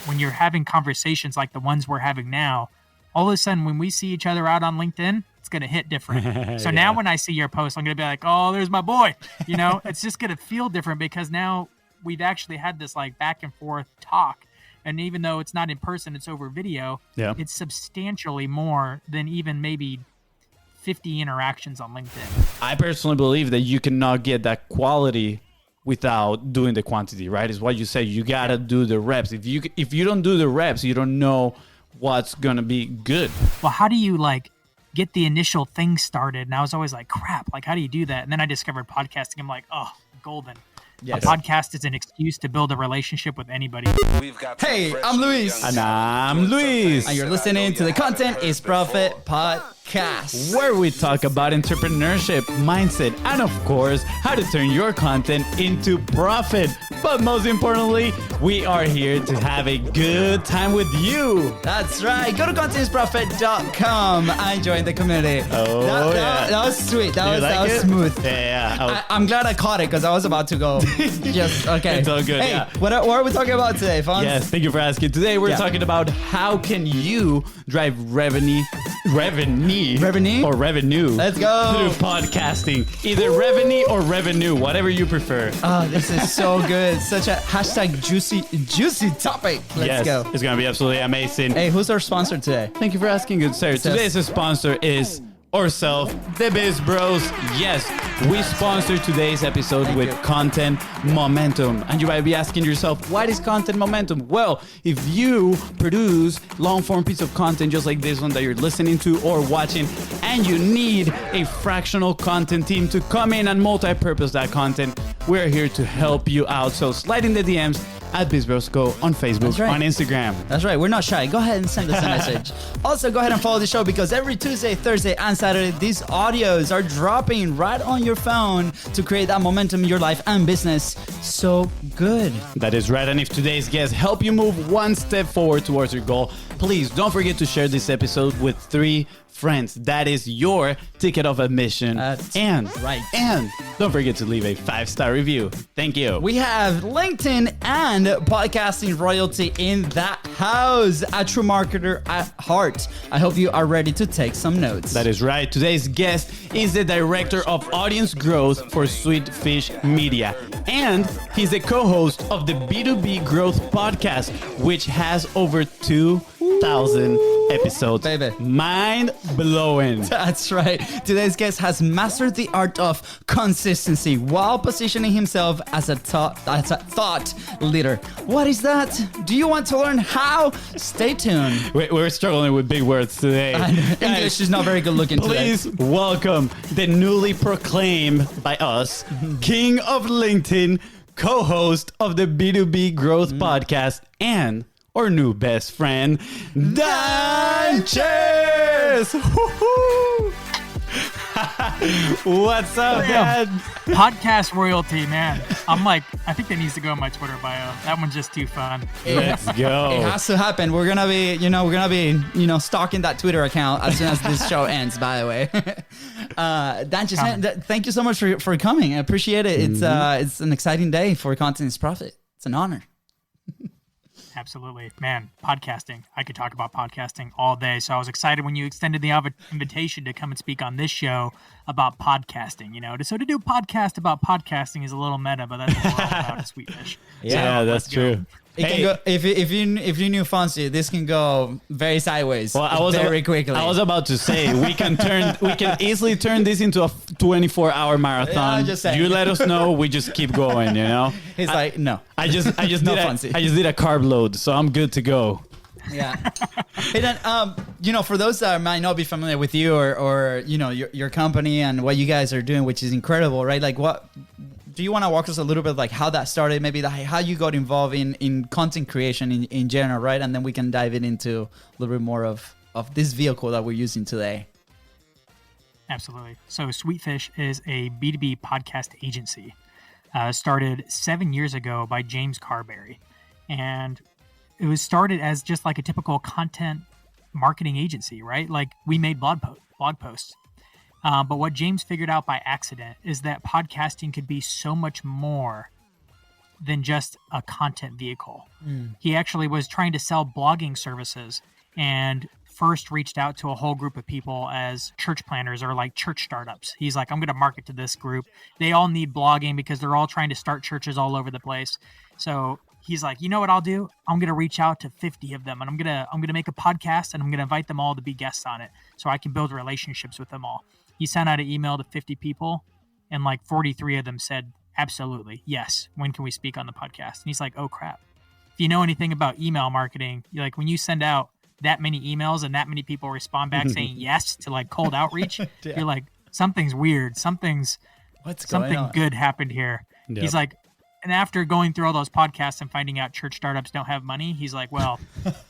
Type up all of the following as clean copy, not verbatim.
when you're having conversations like the ones we're having now, all of a sudden when we see each other out on LinkedIn, it's going to hit different. So now when I see your post, I'm going to be like, oh, there's my boy. It's just going to feel different because now we've actually had this like back and forth talk. And even though it's not in person, it's over video. Yeah. It's substantially more than even maybe 50 interactions on LinkedIn. I personally believe that you cannot get that quality without doing the quantity, right? Is what you say. You got to do the reps. If you don't do the reps, you don't know what's going to be good. Well, how do you like get the initial thing started? And I was always like, crap, like how do you do that? And then I discovered podcasting. I'm like, oh, golden. Yes. A podcast is an excuse to build a relationship with anybody. Hey, I'm Luis. And I'm Luis. And you're listening to the Content is Profit podcast, where we talk about entrepreneurship, mindset, and of course, how to turn your content into profit. But most importantly, we are here to have a good time with you. That's right. Go to contentisprofit.com and join the community. That was sweet. That was smooth. Yeah. I'm glad I caught it because I was about to go. Just okay. It's all good. Hey, what are we talking about today, Fonz? Yes, thank you for asking. Today we're talking about how can you drive revenue or revenue. Let's go. Through podcasting. Either revenue or revenue, whatever you prefer. Oh, this is so good. Such a hashtag juicy topic. Let's go. It's going to be absolutely amazing. Hey, who's our sponsor today? Thank you for asking, good sir. Today's sponsor is ourselves, the BIZBROS. Yes, we sponsor today's episode with Content Momentum. And you might be asking yourself, what is Content Momentum? Well, if you produce long-form piece of content just like this one that you're listening to or watching, and you need a fractional content team to come in and multi-purpose that content, we're here to help you out. So slide in the DMs at BIZBROS Go on Facebook, on Instagram. That's right. We're not shy. Go ahead and send us a message. Also, go ahead and follow the show because every Tuesday, Thursday, and Saturday, these audios are dropping right on your phone to create that momentum in your life and business. So good. That is right. And if today's guests help you move one step forward towards your goal, please don't forget to share this episode with 3 friends. That is your ticket of admission. And don't forget to leave a 5-star review. Thank you. We have LinkedIn and podcasting royalty in that house. A true marketer at heart. I hope you are ready to take some notes. That is right. Today's guest is the director of audience growth for Sweetfish Media. And he's the co-host of the B2B Growth Podcast, which has over 2,000 episodes. Baby. Mind blowing. That's right. Today's guest has mastered the art of consistency while positioning himself as a thought leader. What is that? Do you want to learn how? Stay tuned. We're struggling with big words today. English is not very good looking today. Please welcome the newly proclaimed by us King of LinkedIn, co-host of the B2B Growth Podcast, and our new best friend, Dan Sanchez. What's up, Dan? Podcast royalty, man. I'm like, I think that needs to go in my Twitter bio. That one's just too fun. Let's go. It has to happen. We're gonna be, stalking that Twitter account as soon as this show ends. By the way, Dan, thank you so much for coming. I appreciate it. It's an exciting day for Content is Profit. It's an honor. Absolutely. Man, podcasting. I could talk about podcasting all day. So I was excited when you extended the invitation to come and speak on this show about podcasting. So to do a podcast about podcasting is a little meta, but that's what we're all about at Sweetfish. Yeah, so that's true. It can go, if you knew FONZI, this can go very sideways. Well, very quickly. I was about to say we can easily turn this into a 24-hour marathon. You let us know, we just keep going. He's like, no. I just did a carb load, so I'm good to go. Yeah. Hey, then, for those that might not be familiar with you or your company and what you guys are doing, which is incredible, right? Like, what do you want to walk us a little bit like how that started, maybe how you got involved in content creation in general, right? And then we can dive into a little bit more of this vehicle that we're using today. Absolutely. So Sweetfish is a B2B podcast agency started 7 years ago by James Carberry. And it was started as just like a typical content marketing agency, right? Like we made blog posts. But what James figured out by accident is that podcasting could be so much more than just a content vehicle. He actually was trying to sell blogging services and first reached out to a whole group of people as church planners or like church startups. He's like, I'm going to market to this group. They all need blogging because they're all trying to start churches all over the place. So he's like, you know what I'll do? I'm going to reach out to 50 of them and I'm going to make a podcast and I'm going to invite them all to be guests on it so I can build relationships with them all. He sent out an email to 50 people and like 43 of them said, absolutely, yes. When can we speak on the podcast? And he's like, oh crap. If you know anything about email marketing, you're like when you send out that many emails and that many people respond back saying yes to like cold outreach, you're like, something's weird. Something good happened here. Yep. He's like, and after going through all those podcasts and finding out church startups don't have money, he's like, well,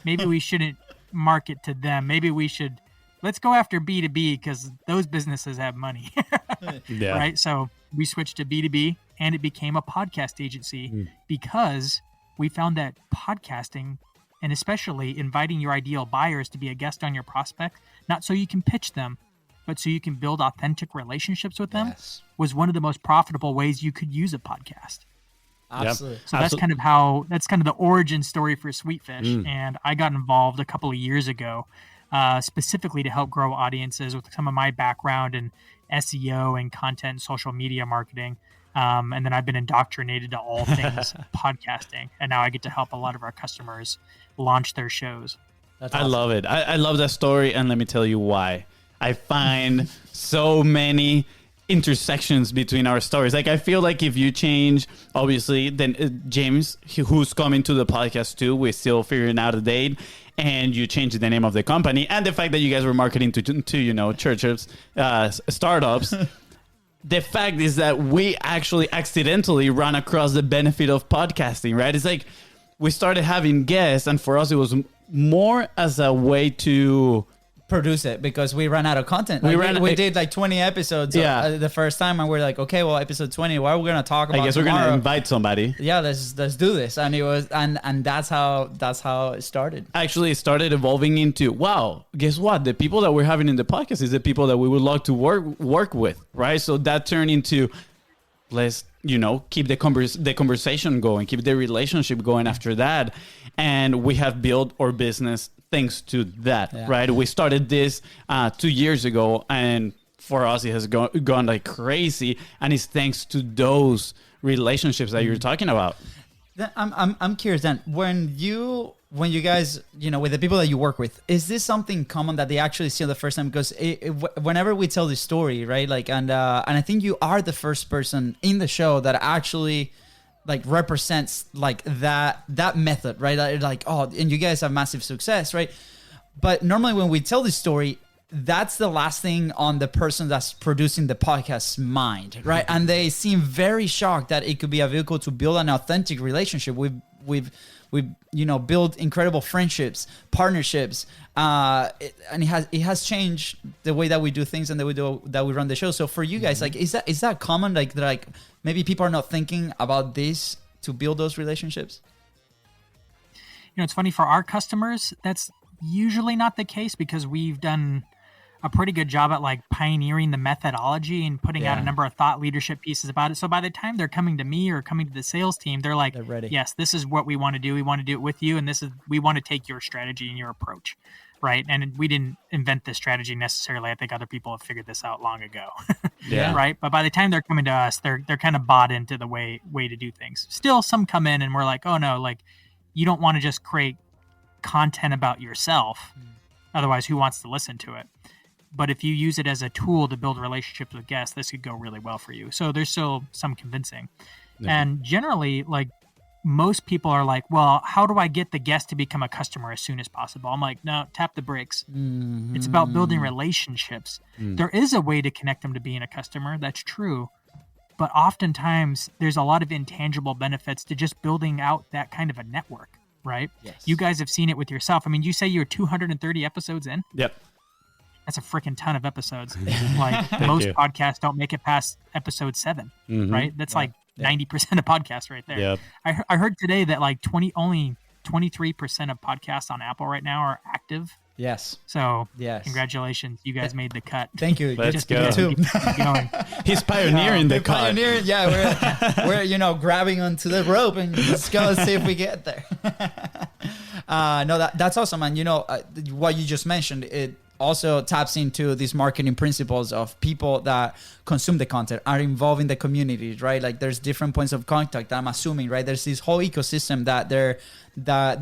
maybe we shouldn't market to them. Maybe let's go after B2B because those businesses have money. Right. So we switched to B2B and it became a podcast agency because we found that podcasting, and especially inviting your ideal buyers to be a guest on your prospect, not so you can pitch them, but so you can build authentic relationships with them, was one of the most profitable ways you could use a podcast. Absolutely. So that's kind of the origin story for Sweetfish. And I got involved a couple of years ago, specifically to help grow audiences with some of my background in SEO and content and social media marketing. And then I've been indoctrinated to all things podcasting. And now I get to help a lot of our customers launch their shows. That's awesome. I love it. I love that story. And let me tell you why. I find so many intersections between our stories. Like, I feel like if you change, obviously, then James, who's coming to the podcast too, we're still figuring out a date. And you changed the name of the company. And the fact that you guys were marketing to churches, startups. The fact is that we actually accidentally ran across the benefit of podcasting, right? It's like we started having guests, and for us, it was more as a way to produce it because we ran out of content. We did like 20 episodes the first time, and we're like, okay, well, episode 20, what are we going to talk about? I guess we're going to invite somebody. Yeah, let's do this. And it was, and that's how it started. Actually, it started evolving into, wow, guess what? The people that we're having in the podcast is the people that we would like to work with, right? So that turned into, let's, keep the conversation going, keep the relationship going after that. And we have built our business thanks to that, right? We started this 2 years ago, and for us, it has gone like crazy. And it's thanks to those relationships that you're talking about. I'm curious, Dan, when you guys, with the people that you work with, is this something common that they actually see the first time? Because whenever we tell this story, right, like, and I think you are the first person in the show that actually like represents like that method, right? Like, oh, and you guys have massive success, right? But normally when we tell this story, that's the last thing on the person that's producing the podcast's mind, right? And they seem very shocked that it could be a vehicle to build an authentic relationship. We've built incredible friendships, partnerships, and it has changed the way that we do things and the way that we run the show. So for you guys, like, is that common? Like maybe people are not thinking about this to build those relationships. It's funny for our customers. That's usually not the case because we've done a pretty good job at like pioneering the methodology and putting out a number of thought leadership pieces about it. So by the time they're coming to me or coming to the sales team, they're ready. Yes, this is what we want to do. We want to do it with you. And we want to take your strategy and your approach. Right. And we didn't invent this strategy necessarily. I think other people have figured this out long ago. Right. But by the time they're coming to us, they're kind of bought into the way to do things. Still, some come in and we're like, oh no, like you don't want to just create content about yourself. Otherwise, who wants to listen to it? But if you use it as a tool to build relationships with guests, this could go really well for you. So there's still some convincing. And generally, like most people are like, well, how do I get the guest to become a customer as soon as possible? I'm like, no, tap the brakes. It's about building relationships. There is a way to connect them to being a customer. That's true. But oftentimes there's a lot of intangible benefits to just building out that kind of a network, right? Yes. You guys have seen it with yourself. I mean, you say you're 230 episodes in? Yep. That's a freaking ton of episodes. Like most podcasts don't make it past episode 7, right? That's like 90% of podcasts right there. Yep. I heard today that like only 23% of podcasts on Apple right now are active. Yes. So yes. Congratulations. You guys made the cut. Thank you. Let's go. Too. Keep going. He's pioneering the cut. Pioneering, yeah, we're grabbing onto the rope and let's go see if we get there. No, that's awesome. And what you just mentioned, it also taps into these marketing principles of people that consume the content are involved in the communities, right? Like there's different points of contact. I'm assuming, right? There's this whole ecosystem that they're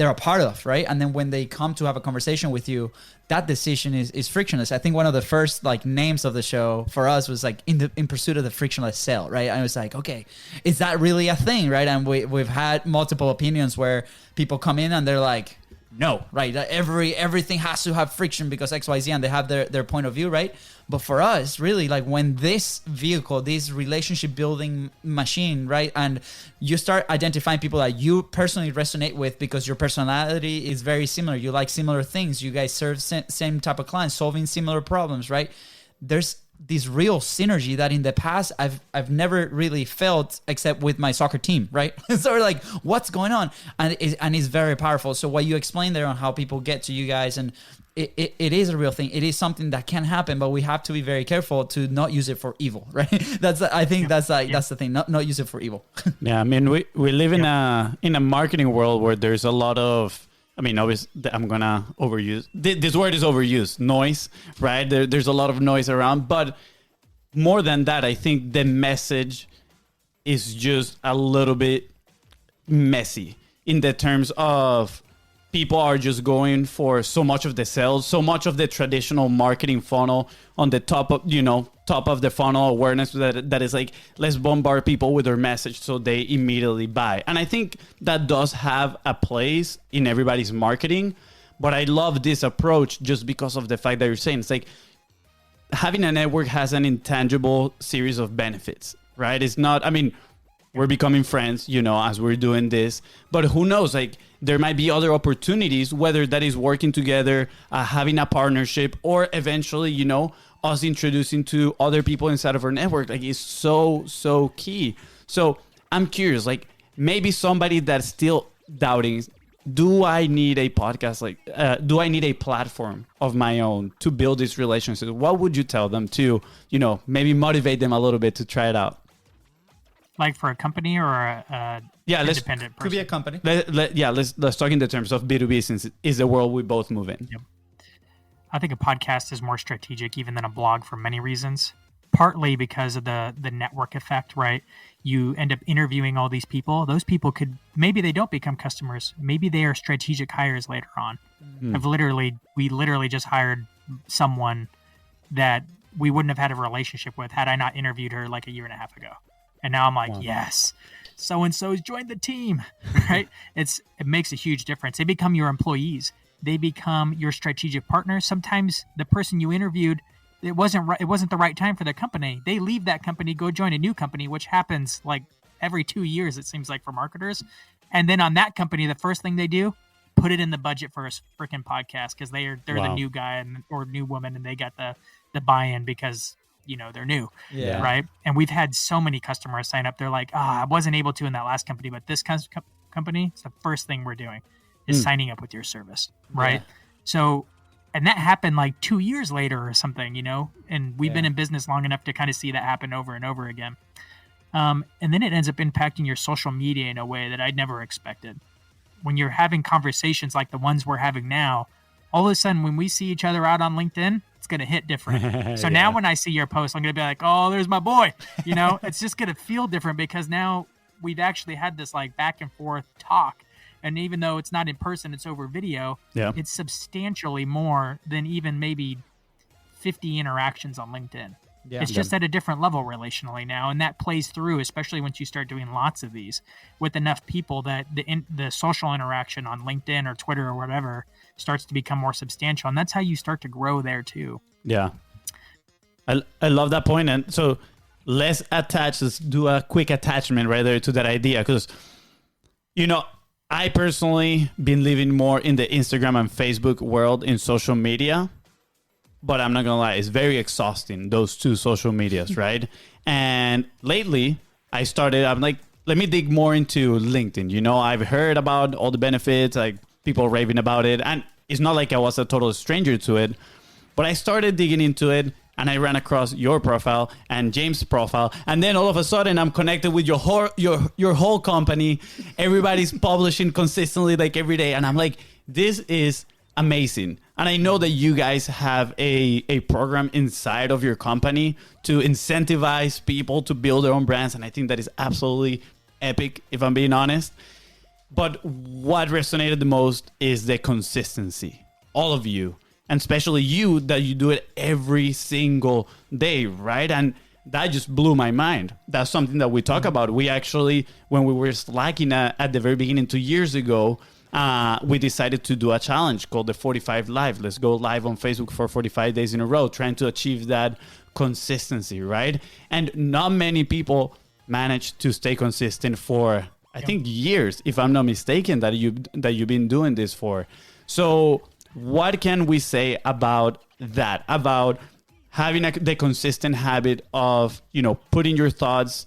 a part of, right? And then when they come to have a conversation with you, that decision is frictionless. I think one of the first names of the show for us was in pursuit of the frictionless sale, right? I was like, okay, is that really a thing, right? And we've had multiple opinions where people come in and they're like, no, right? Everything has to have friction because XYZ, and they have their point of view, right? But for us, really, when this vehicle, this relationship building machine, right? And you start identifying people that you personally resonate with because your personality is very similar. You like similar things. You guys serve same type of clients, solving similar problems, right? There's this real synergy that in the past I've never really felt except with my soccer team, right? So we're like, what's going on? And it's very powerful. So what you explained there on how people get to you guys, and it is a real thing. It is something that can happen, but we have to be very careful to not use it for evil, right? That's the thing. Not use it for evil. Yeah, I mean we live in a marketing world where there's a lot of, I mean, obviously, I'm going to overuse. This word is overused. Noise, right? There's a lot of noise around. But more than that, I think the message is just a little bit messy in the terms of people are just going for so much of the sales, so much of the traditional marketing funnel on the top of the funnel awareness that is like, let's bombard people with our message so they immediately buy. And I think that does have a place in everybody's marketing, but I love this approach just because of the fact that you're saying it's like having a network has an intangible series of benefits, right? It's not, I mean, we're becoming friends, as we're doing this, but who knows, there might be other opportunities, whether that is working together, having a partnership, or eventually, us introducing to other people inside of our network. Is so key. So I'm curious, maybe somebody that's still doubting, do I need a podcast? Do I need a platform of my own to build these relationships? What would you tell them to, maybe motivate them a little bit to try it out? For a company or a independent person? Could be a company. Let's talk in the terms of B2B, since it is the world we both move in. Yep. I think a podcast is more strategic even than a blog for many reasons. Partly because of the network effect, right? You end up interviewing all these people. Those people maybe they don't become customers. Maybe they are strategic hires later on. We literally just hired someone that we wouldn't have had a relationship with had I not interviewed her a year and a half ago. And now I'm like, wow. Yes, so-and-so's joined the team, right? It makes a huge difference. They become your employees. They become your strategic partners. Sometimes the person you interviewed, it wasn't the right time for their company. They leave that company, go join a new company, which happens every 2 years, it seems like, for marketers. And then on that company, the first thing they do, put it in the budget for a freaking podcast because they're wow. The new guy or new woman, and they got the buy-in because they're new, right? And we've had so many customers sign up. They're like, I wasn't able to in that last company, but this company, it's the first thing we're doing is signing up with your service, right? Yeah. So, and that happened 2 years later or something, and we've been in business long enough to kind of see that happen over and over again. And then it ends up impacting your social media in a way that I'd never expected. When you're having conversations like the ones we're having now, all of a sudden when we see each other out on LinkedIn, it's going to hit different. So now when I see your post, I'm going to be like, oh, there's my boy. It's just going to feel different because now we've actually had this back and forth talk. And even though it's not in person, it's over video. Yeah. It's substantially more than even maybe 50 interactions on LinkedIn. Yeah. It's just at a different level relationally now. And that plays through, especially once you start doing lots of these with enough people that the social interaction on LinkedIn or Twitter or whatever starts to become more substantial. And that's how you start to grow there too. Yeah. I love that point. And so let's do a quick attachment right there to that idea. Because, I personally been living more in the Instagram and Facebook world in social media, but I'm not going to lie, it's very exhausting, those two social medias, right? And lately, I'm like, let me dig more into LinkedIn. You know, I've heard about all the benefits, like people raving about it. And it's not like I was a total stranger to it, but I started digging into it and I ran across your profile and James' profile. And then all of a sudden I'm connected with your whole company. Everybody's publishing consistently, like every day. And I'm like, this is amazing. And I know that you guys have a program inside of your company to incentivize people to build their own brands. And I think that is absolutely epic, if I'm being honest. But what resonated the most is the consistency. All of you, and especially you, that you do it every single day, right? And that just blew my mind. That's something that we talk about. We actually, when we were slacking at the very beginning 2 years ago, we decided to do a challenge called the 45 Live. Let's go live on Facebook for 45 days in a row, trying to achieve that consistency, right? And not many people manage to stay consistent for, I think, years, if I'm not mistaken, that you've been doing this for. So what can we say about that? About having the consistent habit of, you know, putting your thoughts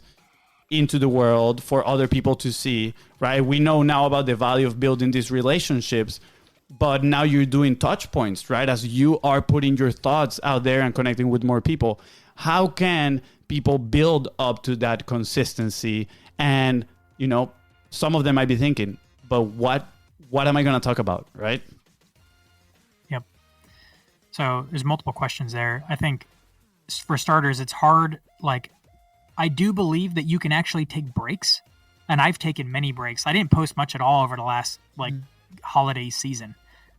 into the world for other people to see, right? We know now about the value of building these relationships, but now you're doing touch points, right? As you are putting your thoughts out there and connecting with more people. How can people build up to that consistency? And, you know, some of them might be thinking, but what am I going to talk about, right? Yep. So there's multiple questions there. I think for starters, it's hard. Like, I do believe that you can actually take breaks, and I've taken many breaks. I didn't post much at all over the last holiday season.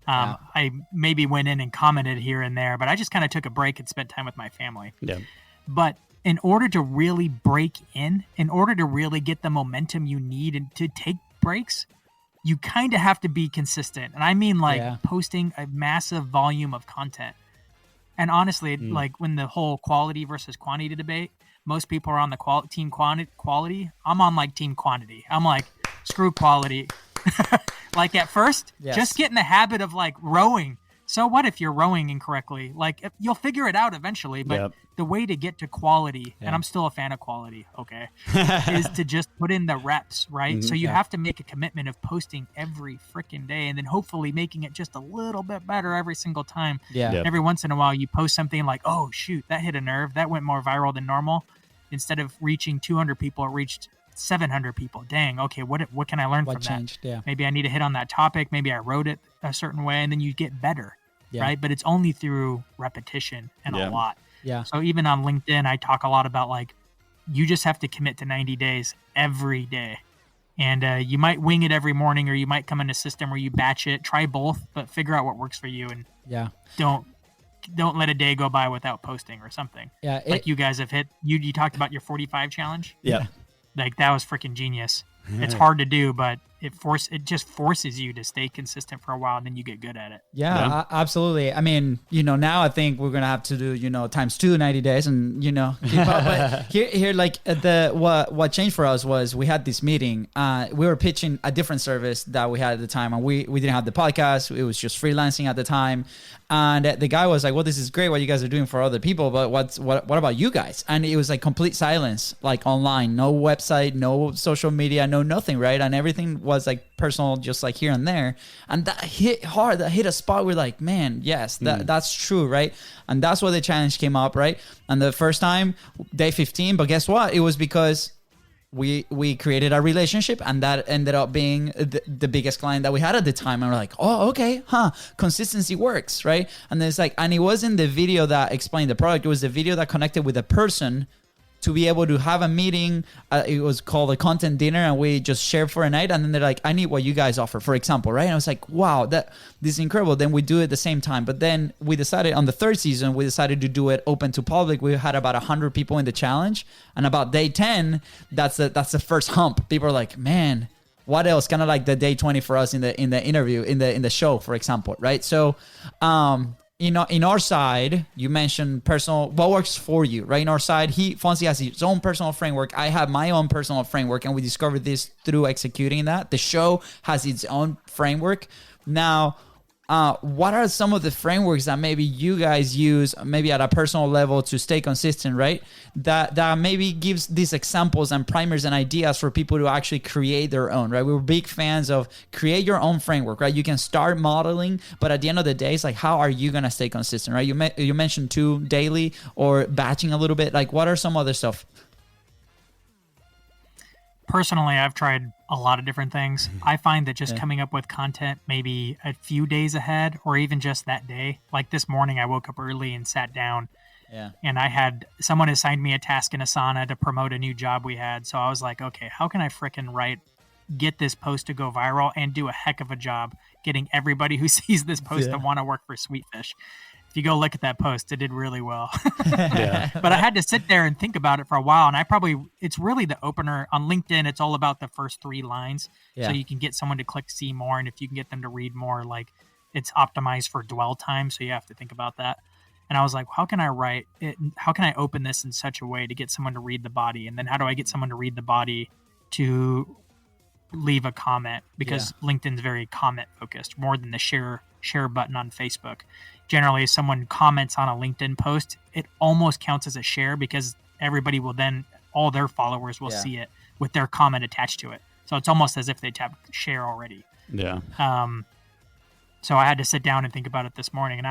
I maybe went in and commented here and there, but I just kind of took a break and spent time with my family. Yeah. But in order to really break in order to really get the momentum you need and to take breaks, you kind of have to be consistent. And I mean posting a massive volume of content. And honestly, like when the whole quality versus quantity debate, most people are on the team quality. I'm on like team quantity. I'm like, screw quality. Like at first, just get in the habit of like rowing. So what if you're rowing incorrectly? Like you'll figure it out eventually, but the way to get to quality, and I'm still a fan of quality, okay, is to just put in the reps, right? So you have to make a commitment of posting every freaking day and then hopefully making it just a little bit better every single time. Every once in a while you post something like, oh shoot, that hit a nerve. That went more viral than normal. Instead of reaching 200 people, it reached 700 people. Dang, okay, what can I learn from changed? that? Maybe I need to hit on that topic. Maybe I wrote it a certain way, and then you get better, right? But it's only through repetition and a lot. So even on LinkedIn, I talk a lot about like, you just have to commit to 90 days every day. And you might wing it every morning, or you might come in a system where you batch it. Try both, but figure out what works for you. And don't let a day go by without posting or something. Like you guys have hit, you talked about your 45 challenge. Like that was freaking genius. It's hard to do, but it just forces you to stay consistent for a while, and then you get good at it. Absolutely. I mean, now I think we're gonna have to do times 2 90 days, and keep up. But here like what changed for us was we had this meeting. We were pitching a different service that we had at the time, and we didn't have the podcast. It was just freelancing at the time. And the guy was like, well, this is great what you guys are doing for other people, but what about you guys? And it was like complete silence, like online, no website, no social media, no nothing, right? And everything was like personal, just like here and there. And that hit hard, that hit a spot. We're like, man, yes, that's true, right? And that's where the challenge came up, right? And the first time, day 15, but guess what? It was because we created a relationship, and that ended up being the biggest client that we had at the time. And we're like, oh, okay, consistency works, right? And then it's like, and it wasn't the video that explained the product. It was the video that connected with the person to be able to have a meeting. It was called a content dinner, and we just shared for a night. And then they're like, I need what you guys offer, for example, right? And I was like, wow, this is incredible. Then we do it at the same time. But then we decided on the third season, we decided to do it open to public. We had about 100 people in the challenge, and about day 10, that's the first hump. People are like, man, what else? Kind of like the day 20 for us in the interview, in the show, for example, right? So, in our side, you mentioned personal, what works for you, right? In our side, Fonzie has his own personal framework. I have my own personal framework, and we discovered this through executing that. The show has its own framework. Now, what are some of the frameworks that maybe you guys use, maybe at a personal level, to stay consistent, right? That maybe gives these examples and primers and ideas for people to actually create their own, right? We're big fans of create your own framework, right? You can start modeling, but at the end of the day, it's like, how are you going to stay consistent, right? You mentioned 2 daily or batching a little bit. Like, what are some other stuff? Personally, I've tried a lot of different things. I find that just coming up with content maybe a few days ahead or even just that day. Like this morning, I woke up early and sat down. Yeah. And I had someone assigned me a task in Asana to promote a new job we had. So I was like, okay, how can I frickin' get this post to go viral and do a heck of a job getting everybody who sees this post to want to work for Sweetfish? If you go look at that post, it did really well. But I had to sit there and think about it for a while. And it's really the opener on LinkedIn. It's all about the first 3 lines. So you can get someone to click see more. And if you can get them to read more, like it's optimized for dwell time. So you have to think about that. And I was like, how can I write it? How can I open this in such a way to get someone to read the body? And then how do I get someone to read the body to leave a comment? Because LinkedIn's very comment focused more than the share button on Facebook. Generally, if someone comments on a LinkedIn post, it almost counts as a share because everybody will then, all their followers will see it with their comment attached to it. So it's almost as if they tapped share already. Yeah. So I had to sit down and think about it this morning,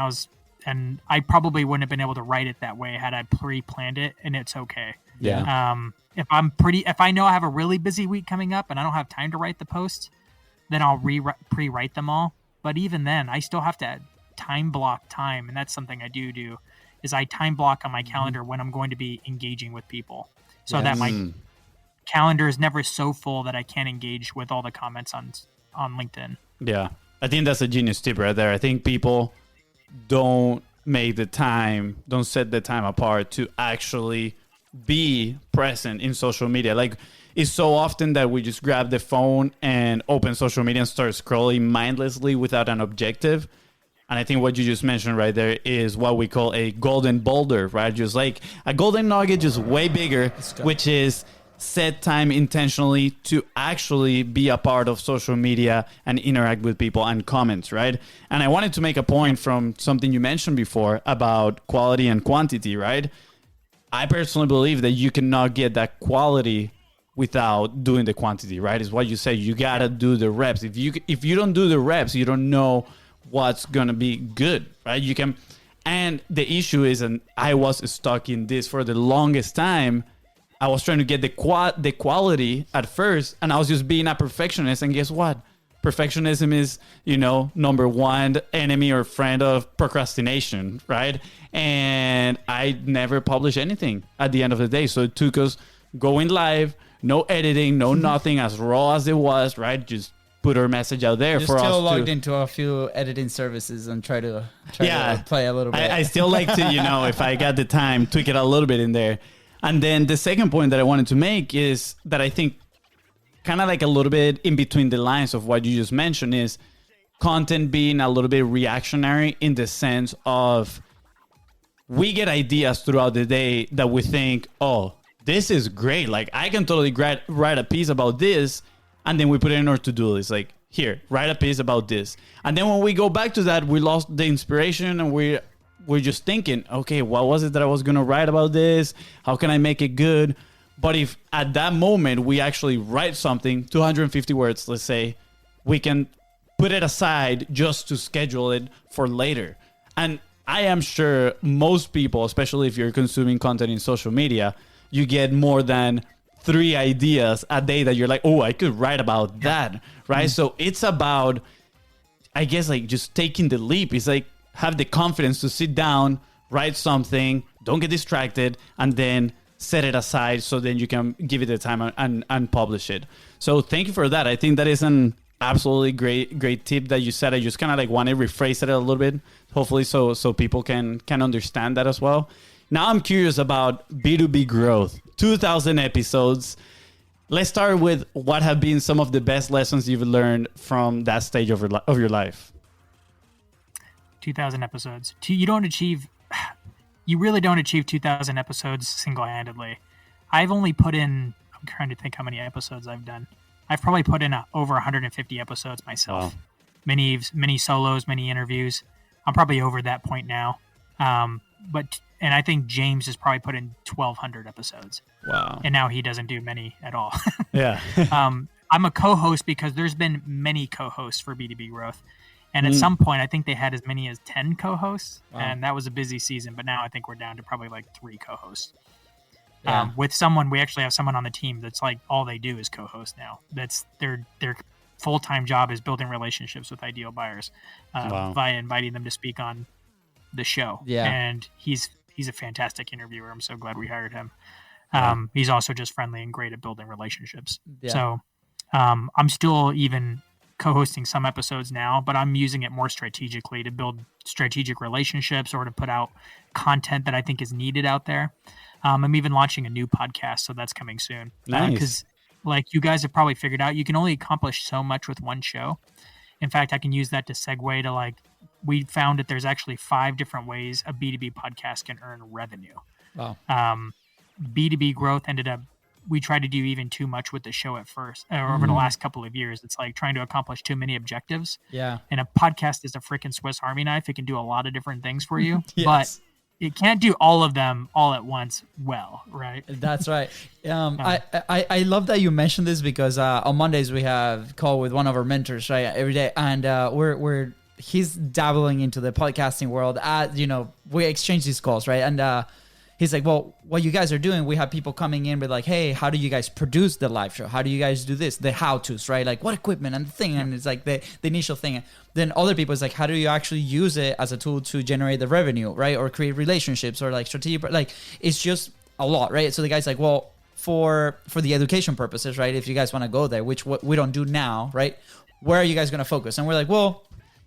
and I probably wouldn't have been able to write it that way had I pre-planned it, and it's okay. Yeah. If I know I have a really busy week coming up and I don't have time to write the post, then I'll pre-write them all. But even then, I still have to time block time, and that's something I do is I time block on my calendar when I'm going to be engaging with people, so that my calendar is never so full that I can't engage with all the comments on LinkedIn. Yeah, I think that's a genius tip right there. I think people don't set the time apart to actually be present in social media. Like, it's so often that we just grab the phone and open social media and start scrolling mindlessly without an objective. And I think what you just mentioned right there is what we call a golden boulder, right? Just like a golden nugget, just way bigger, which is set time intentionally to actually be a part of social media and interact with people and comments, right? And I wanted to make a point from something you mentioned before about quality and quantity, right? I personally believe that you cannot get that quality without doing the quantity, right? Is what you say. You got to do the reps. If you don't do the reps, you don't know what's going to be good, right? And the issue is, and I was stuck in this for the longest time, I was trying to get the quality at first, and I was just being a perfectionist. And guess what? Perfectionism is, number one enemy or friend of procrastination, right? And I never published anything at the end of the day. So it took us going live, no editing, no nothing, as raw as it was, right? Just put our message out there for us. Still logged into a few editing services and try to play a little bit. I still like to, if I got the time, tweak it a little bit in there. And then the second point that I wanted to make is that I think kind of like a little bit in between the lines of what you just mentioned is content being a little bit reactionary in the sense of we get ideas throughout the day that we think, oh, this is great. Like, I can totally write a piece about this. And then we put it in our to-do list. Like, here, write a piece about this. And then when we go back to that, we lost the inspiration and we're just thinking, okay, what was it that I was going to write about this? How can I make it good? But if at that moment we actually write something, 250 words, let's say, we can put it aside just to schedule it for later. And I am sure most people, especially if you're consuming content in social media, you get more than 3 ideas a day that you're like, oh, I could write about that, right? So it's about, I guess, like just taking the leap. It's like have the confidence to sit down, write something, don't get distracted, and then set it aside so then you can give it the time and publish it. So thank you for that. I think that is an absolutely great tip that you said. I just kind of like want to rephrase it a little bit, hopefully so people can understand that as well. Now I'm curious about B2B growth. 2,000 episodes. Let's start with what have been some of the best lessons you've learned from that stage of your life. 2,000 episodes. You really don't achieve 2,000 episodes single-handedly. I've only put in, I'm trying to think how many episodes I've done. I've probably put in over 150 episodes myself. many solos, many interviews. I'm probably over that point now. And I think James has probably put in 1,200 episodes. Wow. And now he doesn't do many at all. Yeah. I'm a co-host because there's been many co-hosts for B2B Growth. And at some point, I think they had as many as 10 co-hosts. Wow. And that was a busy season. But now I think we're down to probably like 3 co-hosts. Yeah. With someone, we actually have someone on the team that's like all they do is co-host now. That's their full-time job is building relationships with ideal buyers via inviting them to speak on the show. Yeah. And he's a fantastic interviewer. I'm so glad we hired him. He's also just friendly and great at building relationships. Yeah. So I'm still even co-hosting some episodes now, but I'm using it more strategically to build strategic relationships or to put out content that I think is needed out there. I'm even launching a new podcast, so that's coming soon. Nice. Because like you guys have probably figured out, you can only accomplish so much with one show. In fact, I can use that to segue to like, we found that there's actually 5 different ways a B2B podcast can earn revenue. Wow. B2B Growth we tried to do even too much with the show at first, or over the last couple of years. It's like trying to accomplish too many objectives. Yeah. And a podcast is a freaking Swiss Army knife. It can do a lot of different things for you, yes. but it can't do all of them all at once well, right? That's right. I love that you mentioned this because on Mondays we have call with one of our mentors, right, every day, and he's dabbling into the podcasting world. We exchange these calls, right, and he's like, well, what you guys are doing, we have people coming in with like, hey, how do you guys produce the live show? How do you guys do this? The how-tos, right? Like what equipment and the thing, and it's like the initial thing. Then other people, it's like, how do you actually use it as a tool to generate the revenue, right? Or create relationships or like strategic, like it's just a lot, right? So the guy's like, well, for the education purposes, right? If you guys want to go there, which what we don't do now, right? Where are you guys going to focus? And we're like, well,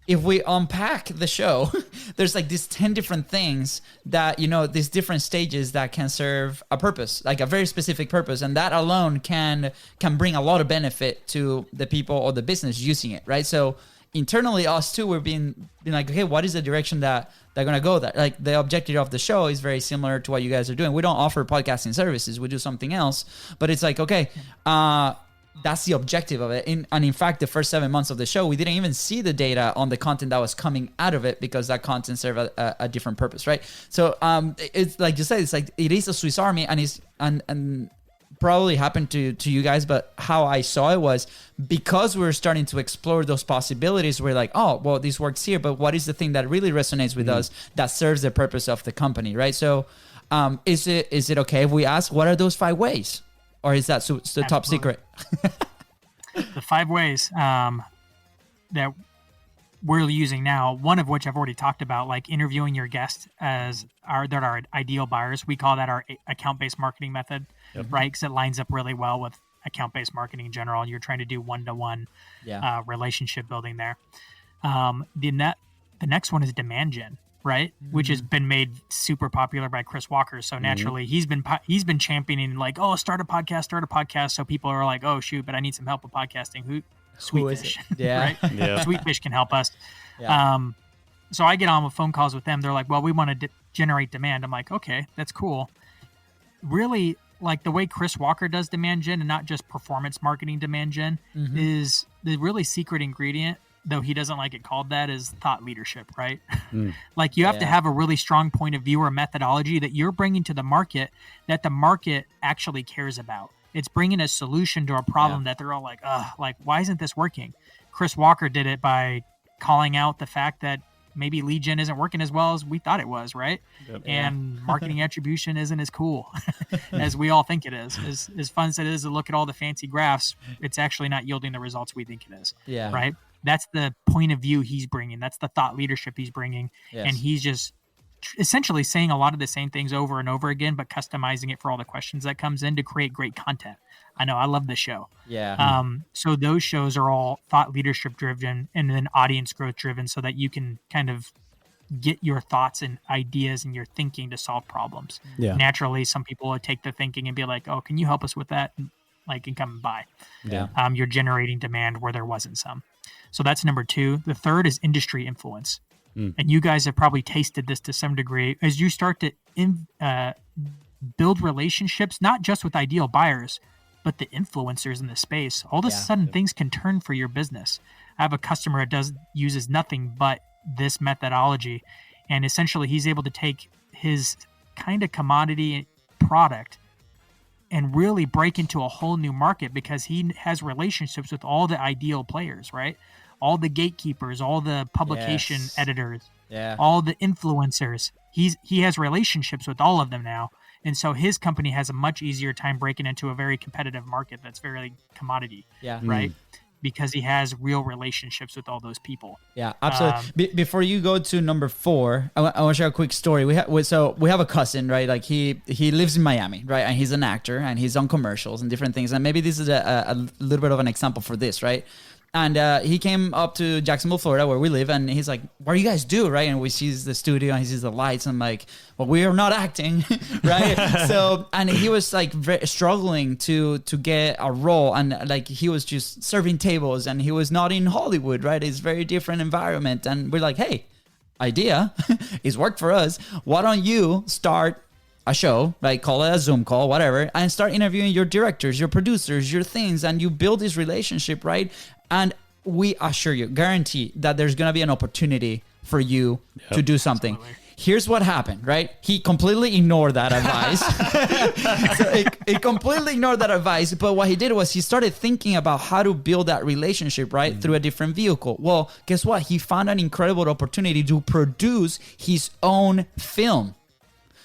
if we unpack the show, there's like these 10 different things that, these different stages that can serve a purpose, like a very specific purpose. And that alone can bring a lot of benefit to the people or the business using it, right? So internally, us too, we're being like, okay, what is the direction that they're going to go there? Like the objective of the show is very similar to what you guys are doing. We don't offer podcasting services. We do something else, but it's like, okay, that's the objective of it. And in fact, the first 7 months of the show, we didn't even see the data on the content that was coming out of it because that content served a different purpose, right? So it's like you said, it's like it is a Swiss Army, and probably happened to you guys, but how I saw it was because we're starting to explore those possibilities. We're like, oh, well, this works here, but what is the thing that really resonates with us that serves the purpose of the company, right? So is it okay if we ask what are those 5 ways? Or is that the top secret? The 5 ways that we're using now, one of which I've already talked about, like interviewing your guests that are ideal buyers. We call that our account-based marketing method, right? Because it lines up really well with account-based marketing in general. And you're trying to do one-to-one relationship building there. The next one is demand gen. Right, which has been made super popular by Chris Walker. So naturally, he's been championing like, oh, start a podcast. So people are like, oh shoot, but I need some help with podcasting. Sweetfish, yeah, right? Yeah. Sweetfish can help us. Yeah. So I get on with phone calls with them. They're like, well, we want to generate demand. I'm like, okay, that's cool. Really, like the way Chris Walker does demand gen and not just performance marketing demand gen is the really secret ingredient. Though he doesn't like it called that, is thought leadership, right? Like you have to have a really strong point of view or methodology that you're bringing to the market that the market actually cares about. It's bringing a solution to a problem that they're all like, why isn't this working? Chris Walker did it by calling out the fact that maybe lead gen isn't working as well as we thought it was, right? Yep. And marketing attribution isn't as cool as we all think it is. As fun as it is to look at all the fancy graphs, it's actually not yielding the results we think it is, right? That's the point of view he's bringing. That's the thought leadership he's bringing. Yes. And he's just essentially saying a lot of the same things over and over again, but customizing it for all the questions that comes in to create great content. I know, I love the show. Yeah. So those shows are all thought leadership driven and then audience growth driven so that you can kind of get your thoughts and ideas and your thinking to solve problems. Yeah. Naturally, some people will take the thinking and be like, oh, can you help us with that? And come and buy. Yeah. You're generating demand where there wasn't some. So that's number 2. The third is industry influence. And you guys have probably tasted this to some degree as you start to build relationships, not just with ideal buyers, but the influencers in the space. All of a sudden, things can turn for your business. I have a customer that uses nothing but this methodology. And essentially he's able to take his kind of commodity product and really break into a whole new market because he has relationships with all the ideal players, right? All the gatekeepers, all the publication editors, all the influencers. He has relationships with all of them now. And so his company has a much easier time breaking into a very competitive market that's very commodity, right? Because he has real relationships with all those people. Yeah, absolutely. Before you go to number 4, I want to share a quick story. We have a cousin, right? Like he lives in Miami, right? And he's an actor and he's on commercials and different things. And maybe this is a little bit of an example for this, right? And he came up to Jacksonville, Florida, where we live, and he's like, "What do you guys do?" Right? And we see the studio, and he sees the lights. And I'm like, "Well, we are not acting, right?" So, and he was like struggling to get a role, and like he was just serving tables, and he was not in Hollywood, right? It's a very different environment, and we're like, "Hey, idea, it's worked for us. Why don't you start a show, like call it a Zoom call, whatever, and start interviewing your directors, your producers, your things, and you build this relationship, right? And we assure you, guarantee that there's going to be an opportunity for you to do something." Absolutely. Here's what happened, right? He completely ignored that advice. He completely ignored that advice. But what he did was he started thinking about how to build that relationship, right? Through a different vehicle. Well, guess what? He found an incredible opportunity to produce his own film,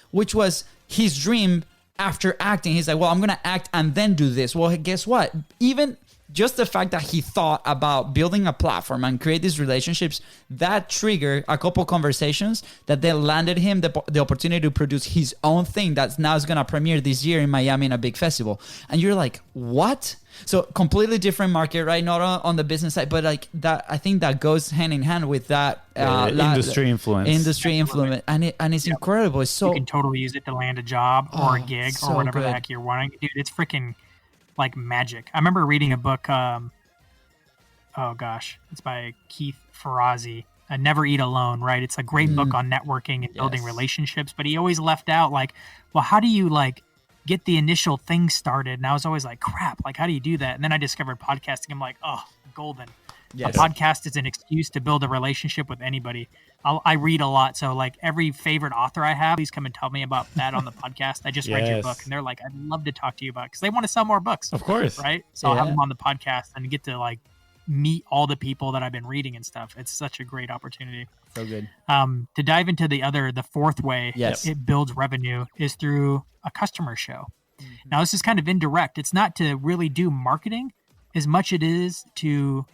which was his dream after acting. He's like, well, I'm going to act and then do this. Well, guess what? Even just the fact that he thought about building a platform and create these relationships, that triggered a couple conversations that then landed him the opportunity to produce his own thing that's now is going to premiere this year in Miami in a big festival. And you're like, what? So completely different market, right? Not on the business side, but like that, I think that goes hand in hand with that industry influence. Absolutely. And it's incredible. It's so you can totally use it to land a job or a gig or whatever the heck you're wanting. Dude, it's freaking like magic. I remember reading a book. It's by Keith Ferrazzi. Never Eat Alone, right? It's a great book on networking and building relationships, but he always left out like, well, how do you like get the initial thing started? And I was always like, crap, like how do you do that? And then I discovered podcasting. I'm like, oh, golden. Yes. A podcast is an excuse to build a relationship with anybody. I read a lot, so like every favorite author I have, please come and tell me about that on the podcast. I just read your book, and they're like, I'd love to talk to you about it because they want to sell more books. Of course. Right? So I'll have them on the podcast and get to like meet all the people that I've been reading and stuff. It's such a great opportunity. So good. To dive into the fourth way it builds revenue is through a customer show. Mm-hmm. Now, this is kind of indirect. It's not to really do marketing as much it is to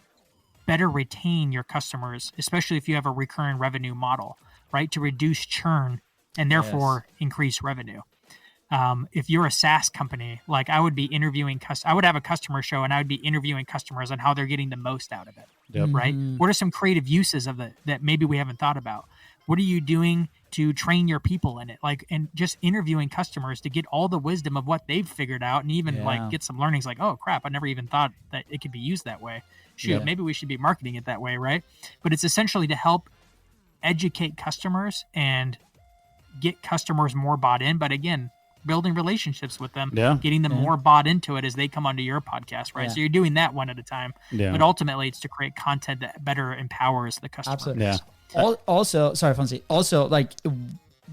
better retain your customers, especially if you have a recurring revenue model, right? To reduce churn and therefore increase revenue. If you're a SaaS company, like I would be interviewing I would have a customer show and I would be interviewing customers on how they're getting the most out of it, right? What are some creative uses of it that maybe we haven't thought about? What are you doing to train your people in it? Like, and just interviewing customers to get all the wisdom of what they've figured out and even like get some learnings like, oh crap, I never even thought that it could be used that way. Shoot, maybe we should be marketing it that way, right? But it's essentially to help educate customers and get customers more bought in. But again, building relationships with them, getting them more bought into it as they come onto your podcast, right? So you're doing that one at a time. But ultimately, it's to create content that better empowers the customer. Absolutely. Also, sorry, Fonzie. Also, like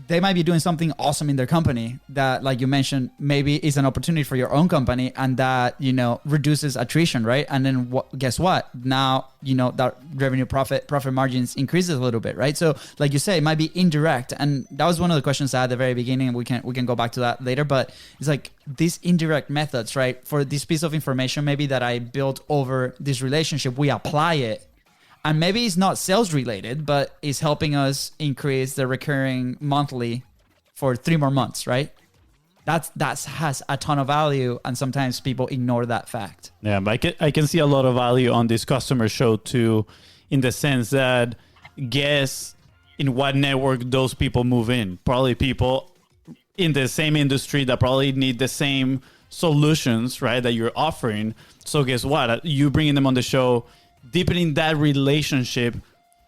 they might be doing something awesome in their company that, like you mentioned, maybe is an opportunity for your own company, and that reduces attrition, right? And then guess what? Now that revenue profit margins increases a little bit, right? So, like you say, it might be indirect, and that was one of the questions I had at the very beginning. And we can go back to that later, but it's like these indirect methods, right? For this piece of information, maybe that I built over this relationship, we apply it. And maybe it's not sales related, but it's helping us increase the recurring monthly for 3 more months, right? That has a ton of value, and sometimes people ignore that fact. Yeah, but I can see a lot of value on this customer show too, in the sense that guess in what network those people move in. Probably people in the same industry that probably need the same solutions, right, that you're offering. So guess what? You bringing them on the show, deepening that relationship,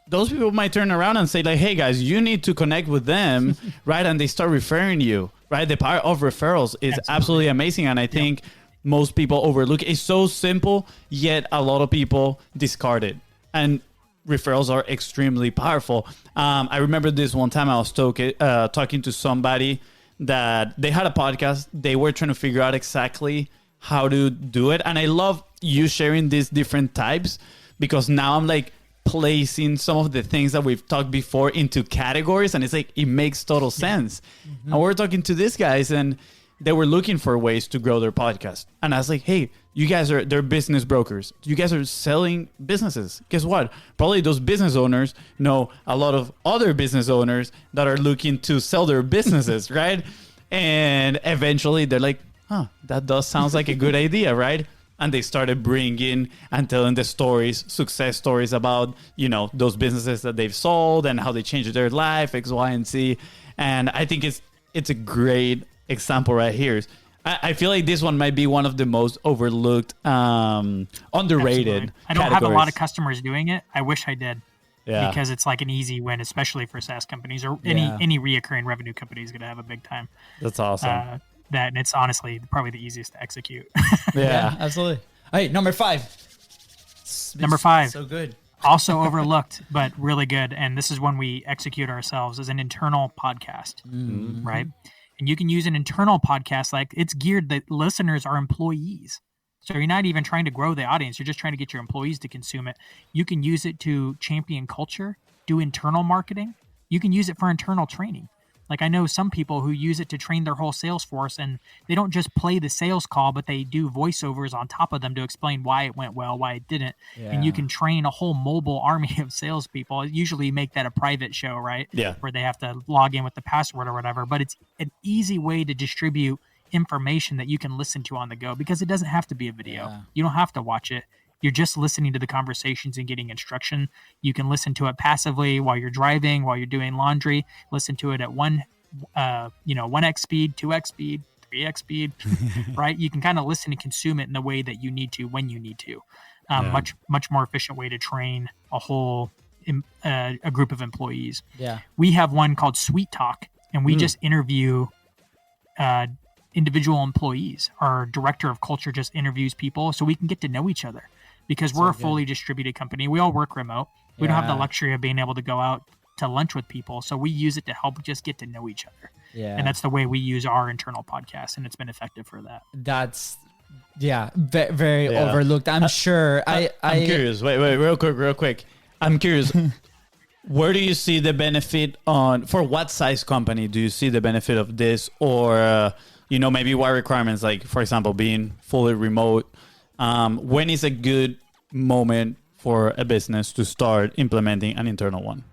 those people might turn around and say like, hey guys, you need to connect with them, right? And they start referring you, right? The power of referrals is absolutely amazing. And I think most people overlook it. It's so simple, yet a lot of people discard it. And referrals are extremely powerful. I remember this one time I was talking to somebody that they had a podcast. They were trying to figure out exactly how to do it. And I love you sharing these different types, because now I'm like placing some of the things that we've talked before into categories, and it's like it makes total sense. Mm-hmm. And we're talking to these guys, and they were looking for ways to grow their podcast. And I was like, hey, they're business brokers. You guys are selling businesses. Guess what? Probably those business owners know a lot of other business owners that are looking to sell their businesses, right? And eventually they're like, that does sounds like a good idea, right? And they started bringing and telling the stories, success stories about, those businesses that they've sold and how they changed their life, X, Y, and Z. And I think it's a great example right here. I feel like this one might be one of the most overlooked, underrated. Absolutely. I don't have a lot of customers doing it. I wish I did. Yeah. Because it's like an easy win, especially for SaaS companies or any reoccurring revenue company is going to have a big time. That's awesome. And it's honestly probably the easiest to execute. Yeah, absolutely. All right, number 5. Number 5. So good. Also overlooked, but really good. And this is one we execute ourselves as an internal podcast, right? And you can use an internal podcast like it's geared that listeners are employees. So you're not even trying to grow the audience. You're just trying to get your employees to consume it. You can use it to champion culture, do internal marketing. You can use it for internal training. Like I know some people who use it to train their whole sales force, and they don't just play the sales call, but they do voiceovers on top of them to explain why it went well, why it didn't. Yeah. And you can train a whole mobile army of salespeople. Usually make that a private show, right? Yeah. Where they have to log in with the password or whatever. But it's an easy way to distribute information that you can listen to on the go, because it doesn't have to be a video. Yeah. You don't have to watch it. You're just listening to the conversations and getting instruction. You can listen to it passively while you're driving, while you're doing laundry. Listen to it at 1x speed, 2x speed, 3x speed, right? You can kind of listen and consume it in the way that you need to when you need to. Much more efficient way to train a whole a group of employees. Yeah, we have one called Sweet Talk, and we just interview individual employees. Our director of culture just interviews people so we can get to know each other. Because we're a fully distributed company. We all work remote. We don't have the luxury of being able to go out to lunch with people. So we use it to help just get to know each other. Yeah. And that's the way we use our internal podcast. And it's been effective for that. That's, very overlooked. I'm sure. I'm curious. Wait, real quick. I'm curious. Where do you see the benefit for what size company do you see the benefit of this? Or, maybe what requirements, like, for example, being fully remote? When is a good moment for a business to start implementing an internal one?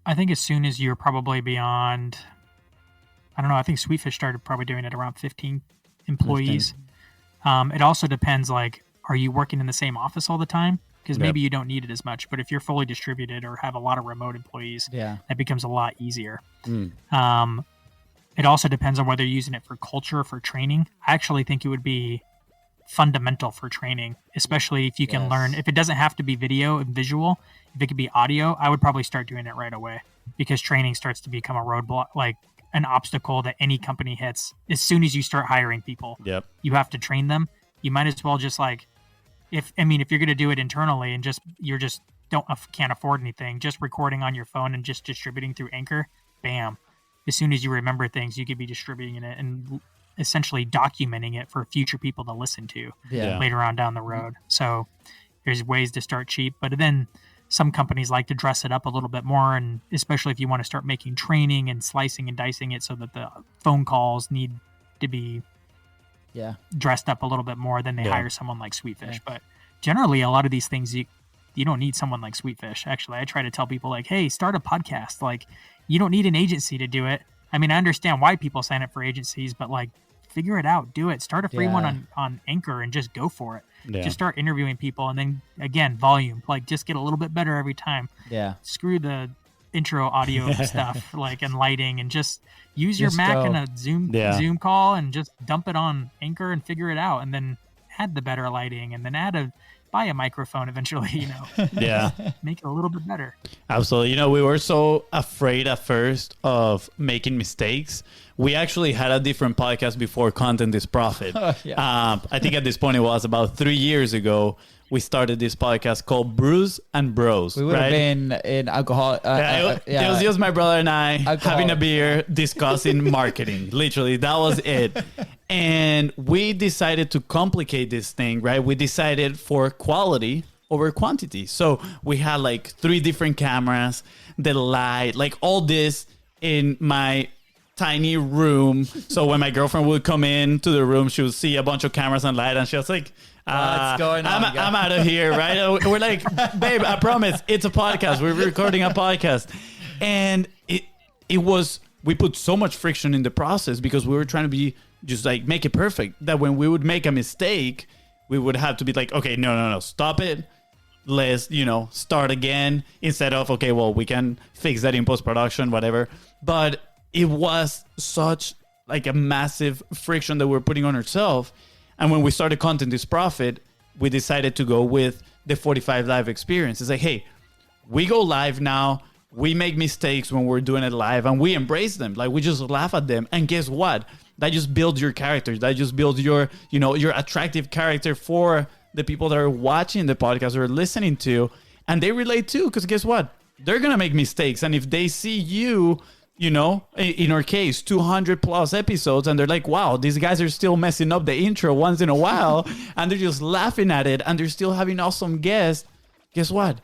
I think as soon as you're probably beyond, I don't know, I think Sweetfish started probably doing it around 15 employees. 15. It also depends, like, are you working in the same office all the time? Because maybe you don't need it as much. But if you're fully distributed or have a lot of remote employees, that becomes a lot easier. It also depends on whether you're using it for culture or for training. I actually think it would be fundamental for training, especially if you can learn. If it doesn't have to be video and visual, if it could be audio, I would probably start doing it right away, because training starts to become a roadblock, like an obstacle that any company hits. As soon as you start hiring people, you have to train them. You might as well just if you're going to do it internally and can't afford anything, just recording on your phone and just distributing through Anchor, bam. As soon as you remember things, you could be distributing it and essentially documenting it for future people to listen to later on down the road. So there's ways to start cheap, but then some companies like to dress it up a little bit more, and especially if you want to start making training and slicing and dicing it so that the phone calls need to be dressed up a little bit more, then they hire someone like Sweetfish. But generally, a lot of these things, you don't need someone like Sweetfish. Actually, I try to tell people, like, hey, start a podcast. Like, you don't need an agency to do it. I mean, I understand why people sign up for agencies, but like, figure it out, do it. Start a free one on Anchor and just go for it. Yeah. Just start interviewing people, and then again, volume. Like, just get a little bit better every time. Yeah. Screw the intro audio stuff, like, and lighting, and just use your Mac in a Zoom call and just dump it on Anchor and figure it out, and then add the better lighting, and then add a buy a microphone eventually, Yeah. make it a little bit better. Absolutely. We were so afraid at first of making mistakes. We actually had a different podcast before Content is Profit. Yeah. I think at this point it was about 3 years ago. We started this podcast called Brews and Bros. We would have been in alcohol. It was just my brother and I having a beer, discussing marketing. Literally, that was it. And we decided to complicate this thing, right? We decided for quality over quantity. So we had like 3 different cameras, the light, like all this in my tiny room. So when my girlfriend would come into the room, she would see a bunch of cameras and light, and she was like, what's going on? I'm out of here, right? We're like, babe, I promise, it's a podcast. We're recording a podcast. And we put so much friction in the process because we were trying to be just like make it perfect, that when we would make a mistake, we would have to be like, okay, no, stop it. Let's, start again, instead of, okay, well, we can fix that in post-production, whatever. But it was such like a massive friction that we're putting on ourselves. And when we started Content is Profit, we decided to go with the 45 live experience. It's like, hey, we go live now. We make mistakes when we're doing it live, and we embrace them. Like, we just laugh at them. And guess what? That just builds your characters. That just builds your attractive character for the people that are watching the podcast or listening to. And they relate too, because guess what? They're going to make mistakes. And if they see you, in our case, 200 plus episodes, and they're like, wow, these guys are still messing up the intro once in a while, and they're just laughing at it, and they're still having awesome guests. Guess what?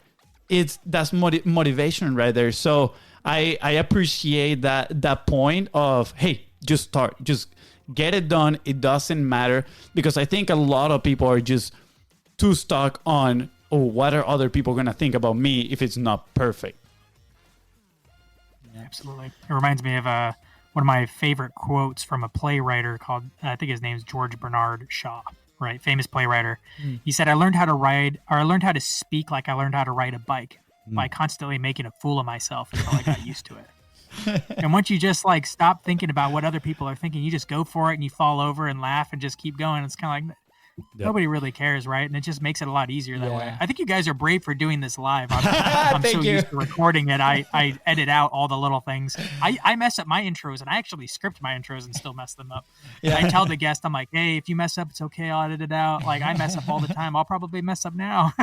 That's motivation right there. So I appreciate that point of, hey, just start, just get it done. It doesn't matter, because I think a lot of people are just too stuck on, oh, what are other people going to think about me if it's not perfect? Absolutely. It reminds me of one of my favorite quotes from a playwright called, I think his name's George Bernard Shaw, right? Famous playwright. He said, I learned how to speak like I learned how to ride a bike by constantly making a fool of myself until I got used to it. And once you just like stop thinking about what other people are thinking, you just go for it and you fall over and laugh and just keep going. It's kind of like, nobody really cares, right? And it just makes it a lot easier that way. I think you guys are brave for doing this live. I'm so used to recording it. I edit out all the little things. I mess up my intros, and I actually script my intros and still mess them up. Yeah. I tell the guest, I'm like, hey, if you mess up, it's okay. I'll edit it out. Like, I mess up all the time. I'll probably mess up now.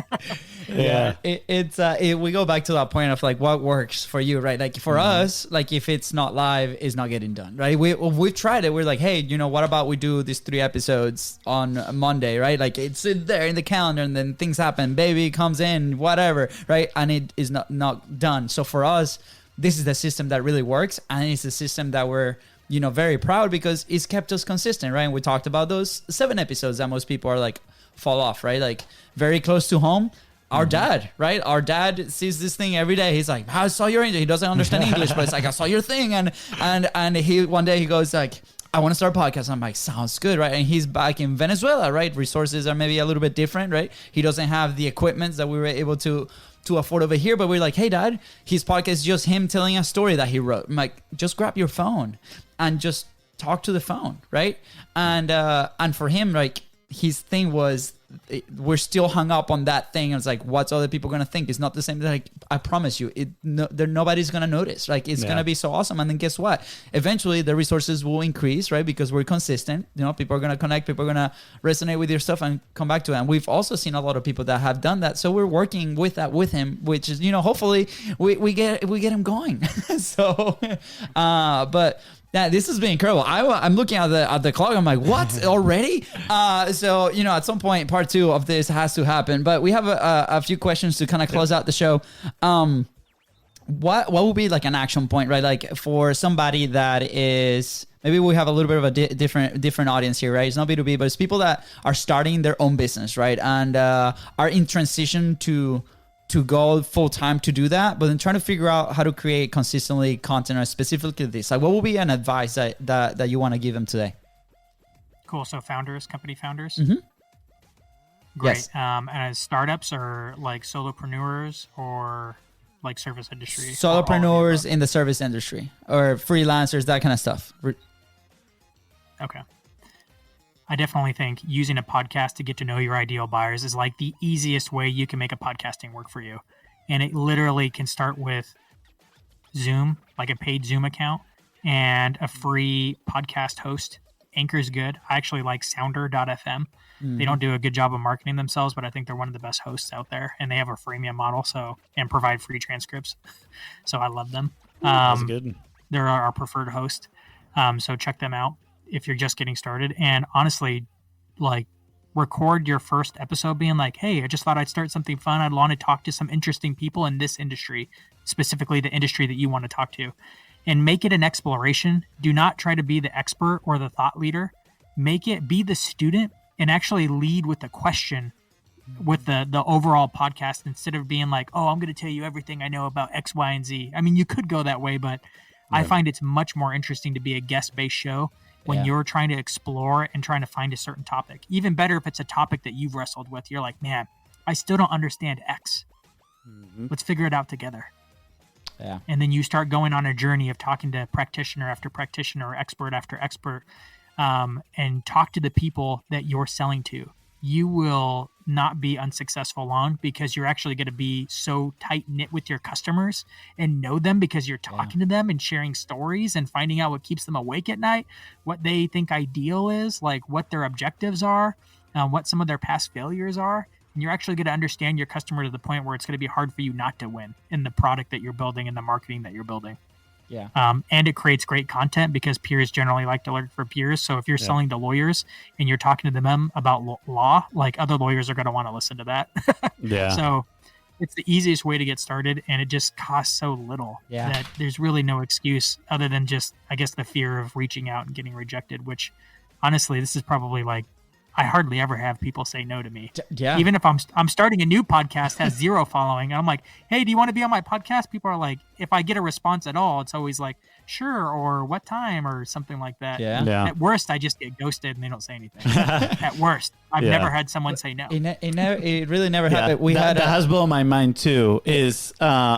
We go back to that point of like what works for you, right? Like for us, like if it's not live, it's not getting done, right? We've tried it. We're like, hey, what about we do these 3 episodes on Monday? Right, like it's there in the calendar, and then things happen, baby comes in, whatever, right? And it is not done. So for us, this is the system that really works, and it's a system that we're very proud, because it's kept us consistent, right? And we talked about those 7 episodes that most people are like fall off, right? Like very close to home. Our dad, right? Our dad sees this thing every day. He's like, I saw your intro. He doesn't understand English, but it's like, I saw your thing, and he one day he goes like, I want to start a podcast. I'm like, sounds good, right? And he's back in Venezuela, right? Resources are maybe a little bit different, right? He doesn't have the equipment that we were able to afford over here. But we're like, hey, Dad, his podcast is just him telling a story that he wrote. I'm like, just grab your phone and just talk to the phone, right? And for him, like, his thing was, we're still hung up on that thing. It's like, what's other people gonna think? It's not the same. Like, I promise you, nobody's gonna notice. Like, it's gonna be so awesome. And then guess what? Eventually, the resources will increase, right? Because we're consistent. People are gonna connect. People are gonna resonate with your stuff and come back to it. And we've also seen a lot of people that have done that. So we're working with that with him, which is, hopefully we get him going. So, but. Yeah, this has been incredible. I'm looking at the clock. I'm like, what already? So at some point, part 2 of this has to happen. But we have a few questions to kind of close out the show. What will be like an action point, right? Like for somebody that is, maybe we have a little bit of a different audience here, right? It's not B2B, but it's people that are starting their own business, right? And are in transition to go full time to do that, but then trying to figure out how to create consistently content, or specifically this. Like, what will be an advice that you want to give them today? Cool. So company founders. Mm-hmm. Great. Yes. And as startups, or like solopreneurs, or like service industry? Solopreneurs in the service industry, or freelancers, that kind of stuff. Okay. I definitely think using a podcast to get to know your ideal buyers is like the easiest way you can make a podcasting work for you. And it literally can start with Zoom, like a paid Zoom account, and a free podcast host. Anchor's good. I actually like sounder.fm. They don't do a good job of marketing themselves, but I think they're one of the best hosts out there, and they have a freemium model, and provide free transcripts. So I love them. That's good. They're our preferred host. So check them out if you're just getting started. And honestly, like, record your first episode being like, hey, I just thought I'd start something fun. I'd want to talk to some interesting people in this industry, specifically the industry that you want to talk to, and make it an exploration. Do not try to be the expert or the thought leader. Make it be the student and actually lead with the question with the overall podcast, instead of being like, oh, I'm going to tell you everything I know about X, Y, and Z. I mean, you could go that way, but I find it's much more interesting to be a guest-based show when you're trying to explore and trying to find a certain topic. Even better if it's a topic that you've wrestled with. You're like, man, I still don't understand X. Let's figure it out together. Yeah. And then you start going on a journey of talking to practitioner after practitioner, or expert after expert, and talk to the people that you're selling to. You will not be unsuccessful long, because you're actually going to be so tight knit with your customers and know them, because you're talking to them and sharing stories and finding out what keeps them awake at night, what they think ideal is, like what their objectives are, what some of their past failures are. And you're actually going to understand your customer to the point where it's going to be hard for you not to win in the product that you're building and the marketing that you're building. Yeah. And it creates great content, because peers generally like to learn from peers. So if you're selling to lawyers and you're talking to them about law, like, other lawyers are going to want to listen to that. So it's the easiest way to get started, and it just costs so little that there's really no excuse other than just, I guess, the fear of reaching out and getting rejected, which honestly, this is probably like, I hardly ever have people say no to me. Yeah. Even if I'm starting a new podcast, has 0 following, and I'm like, hey, do you want to be on my podcast? People are like, if I get a response at all, it's always like, sure, or what time, or something like that. Yeah. At worst, I just get ghosted and they don't say anything. At worst, I've never had someone say no. It really never happened. That has blown my mind too. Is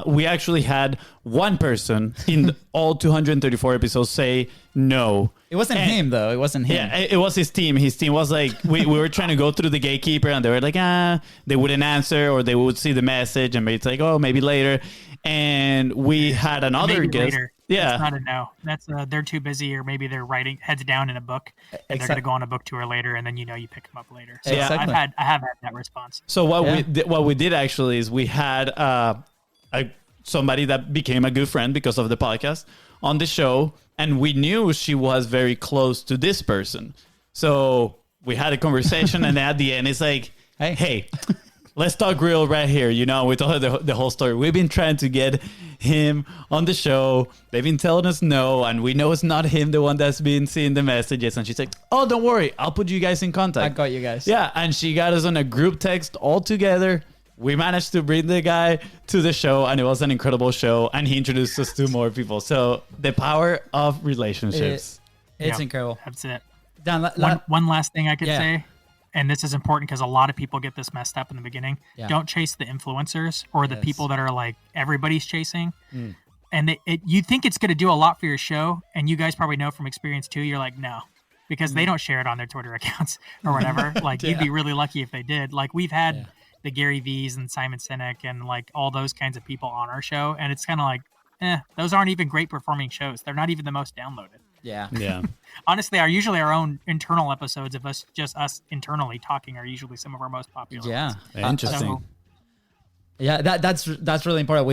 we actually had one person in all 234 episodes say no. It wasn't him, though. It wasn't him. Yeah, it was his team. His team was like, we were trying to go through the gatekeeper, and they were like, they wouldn't answer, or they would see the message and it's like, oh, maybe later. And we had another maybe guest. Later. Yeah. That's not a no. That's they're too busy, or maybe they're writing heads down in a book, and they're going to go on a book tour later, and then you pick them up later. So I have had that response. So what we did actually is we had somebody that became a good friend because of the podcast on the show, and we knew she was very close to this person. So we had a conversation, and at the end, it's like, hey, let's talk real right here. We told her the whole story. We've been trying to get him on the show. They've been telling us no, and we know it's not him, the one that's been seeing the messages. And she's like, oh, don't worry, I'll put you guys in contact. I got you guys. Yeah, and she got us on a group text all together. We managed to bring the guy to the show, and it was an incredible show, and he introduced us to more people. So the power of relationships. It's incredible. That's it. Dan, one last thing I could say, and this is important because a lot of people get this messed up in the beginning. Don't chase the influencers or the people that are like everybody's chasing. And you think it's going to do a lot for your show, and you guys probably know from experience too, you're like, no, because they don't share it on their Twitter accounts or whatever. Like you'd be really lucky if they did. Like we've had the Gary V's and Simon Sinek and like all those kinds of people on our show, and it's kind of like, those aren't even great performing shows. They're not even the most downloaded. Yeah. Honestly, usually our own internal episodes of us internally talking are usually some of our most popular. Yeah. Ones. Interesting. That's really important.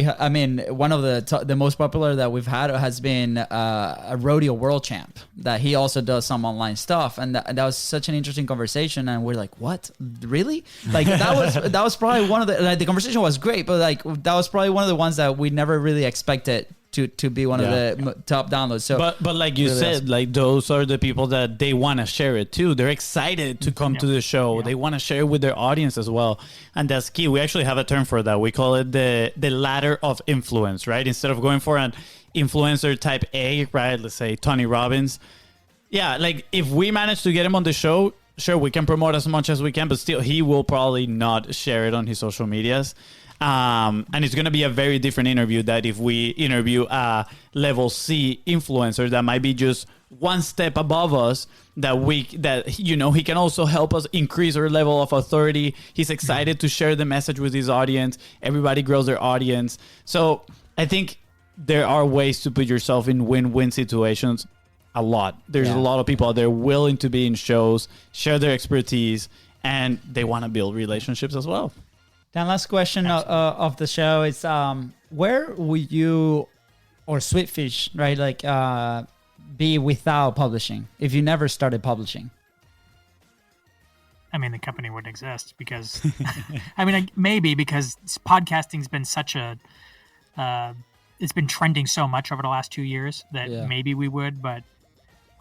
One of the most popular that we've had has been a rodeo world champ that he also does some online stuff, and that was such an interesting conversation. And we're like, what, really? Like that was probably one of the conversation was great, but like that was probably one of the ones that we never really expected to be one of the top downloads. So, but like you said, like those are the people that they want to share it too. They're excited to come to the show. Yeah. They want to share it with their audience as well, and that's key. We actually have a term for that. We call it the ladder of influence, right? Instead of going for an influencer type A, right? Let's say Tony Robbins. Yeah, like if we manage to get him on the show, sure, we can promote as much as we can, but still, he will probably not share it on his social medias. And it's going to be a very different interview that if we interview a level C influencer that might be just one step above us, that he can also help us increase our level of authority. He's excited to share the message with his audience. Everybody grows their audience. So I think there are ways to put yourself in win-win situations a lot. There's a lot of people out there willing to be in shows, share their expertise, and they want to build relationships as well. Dan, last question of the show is, where would you or Sweetfish, right, like be without publishing if you never started publishing? I mean, the company wouldn't exist because, I mean, maybe because podcasting's been such a, it's been trending so much over the last 2 years that maybe we would. But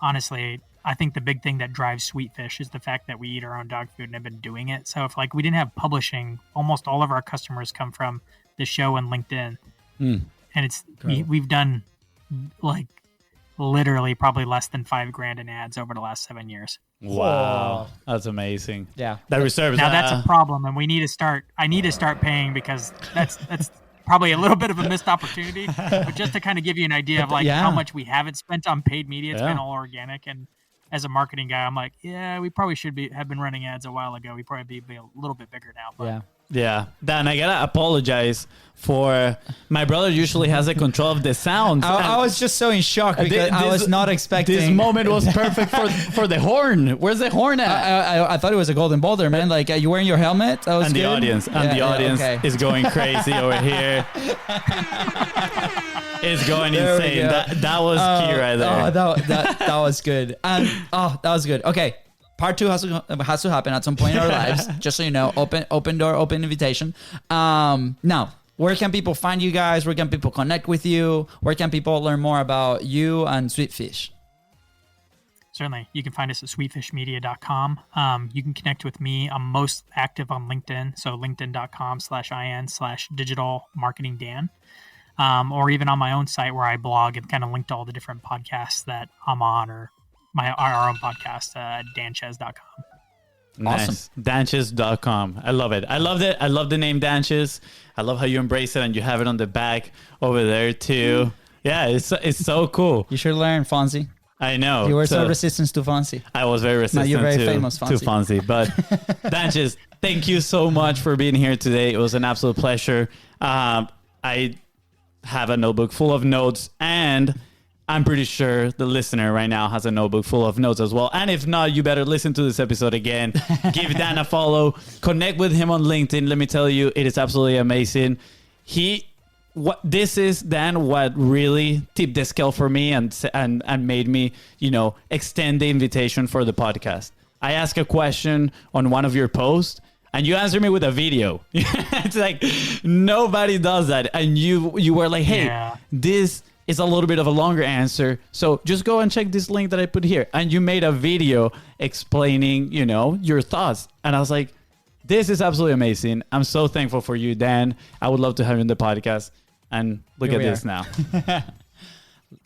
honestly, I think the big thing that drives Sweetfish is the fact that we eat our own dog food and have been doing it. So if like we didn't have publishing, almost all of our customers come from the show and LinkedIn. And it's we've done like literally probably less than $5,000 in ads over the last 7 years. Wow, that's amazing. Yeah, that reserves. Now that's a problem, and we need to start. I need to start paying because that's probably a little bit of a missed opportunity. But just to kind of give you an idea of like how much we haven't spent on paid media, it's been all organic. And as a marketing guy, I'm like, we probably have been running ads a while ago. We probably be a little bit bigger now. But Yeah, Dan, I gotta apologize for my brother. Usually has a control of the sound. I was just so in shock because I was not expecting. This moment was perfect for the horn. Where's the horn at? I thought it was a golden boulder, man. Like, you wearing your helmet? That was and good. The audience is going crazy over here. It's going insane. That was key right there. That was good. And that was good. Okay. Part 2 has to happen at some point in our lives, just so you know. Open door, open invitation. Now, where can people find you guys? Where can people connect with you? Where can people learn more about you and Sweetfish? Certainly. You can find us at sweetfishmedia.com. You can connect with me. I'm most active on LinkedIn. So linkedin.com/in/digital marketing Dan. Or even on my own site where I blog and kind of link to all the different podcasts that I'm on, or our own podcast, danchez.com. Nice. Awesome. Danchez.com. I love it. I loved it. I love the name Danchez. I love how you embrace it and you have it on the back over there too. Yeah, it's so cool. You should learn FONZI. I know. You were so resistant to FONZI. I was very resistant you're very famous, to FONZI. But Danchez, thank you so much for being here today. It was an absolute pleasure. I have a notebook full of notes, and I'm pretty sure the listener right now has a notebook full of notes as well. And if not, you better listen to this episode again. Give Dan a follow. Connect with him on LinkedIn. Let me tell you, it is absolutely amazing. This is, Dan, what really tipped the scale for me and made me, extend the invitation for the podcast. I asked a question on one of your posts, and you answered me with a video. It's like nobody does that. And you were like, hey, this is a little bit of a longer answer, so just go and check this link that I put here. And you made a video explaining, your thoughts. And I was like, this is absolutely amazing. I'm so thankful for you, Dan. I would love to have you on the podcast. And look at this now.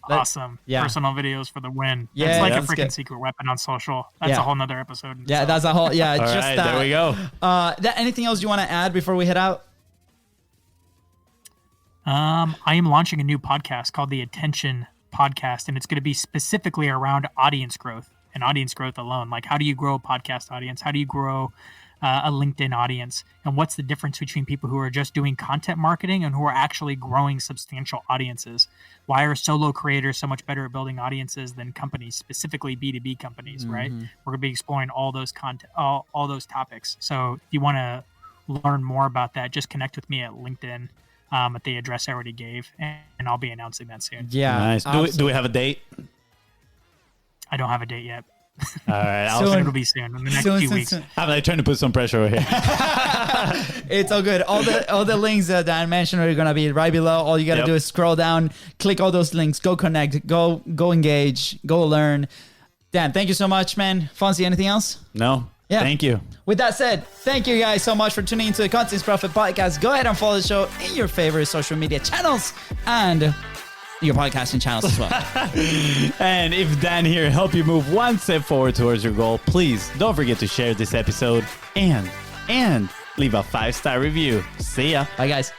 Awesome. Personal videos for the win. Yeah, it's like a freaking secret weapon on social. That's a whole nother episode. Yeah, that's a whole, All just right, that. there we go. Anything else you want to add before we head out? I am launching a new podcast called the Attention Podcast, and it's going to be specifically around audience growth and audience growth alone. Like, how do you grow a podcast audience? How do you grow a LinkedIn audience? And what's the difference between people who are just doing content marketing and who are actually growing substantial audiences? Why are solo creators so much better at building audiences than companies, specifically B2B companies, right? We're going to be exploring all those all those topics. So if you want to learn more about that, just connect with me at LinkedIn. At the address I already gave, and I'll be announcing that soon. Yeah, nice. Do we have a date? I don't have a date yet. All right, it'll be soon in the next few weeks. I'm like trying to put some pressure over here. It's all good. All the links that Dan mentioned are going to be right below. All you got to do is scroll down, click all those links, go connect, go engage, go learn. Dan, thank you so much, man. FONZI, anything else? No. Yeah. Thank you. With that said, thank you guys so much for tuning into the Contents Profit Podcast. Go ahead and follow the show in your favorite social media channels and your podcasting channels as well. And if Dan here helped you move one step forward towards your goal, please don't forget to share this episode and leave a 5-star review. See ya. Bye, guys.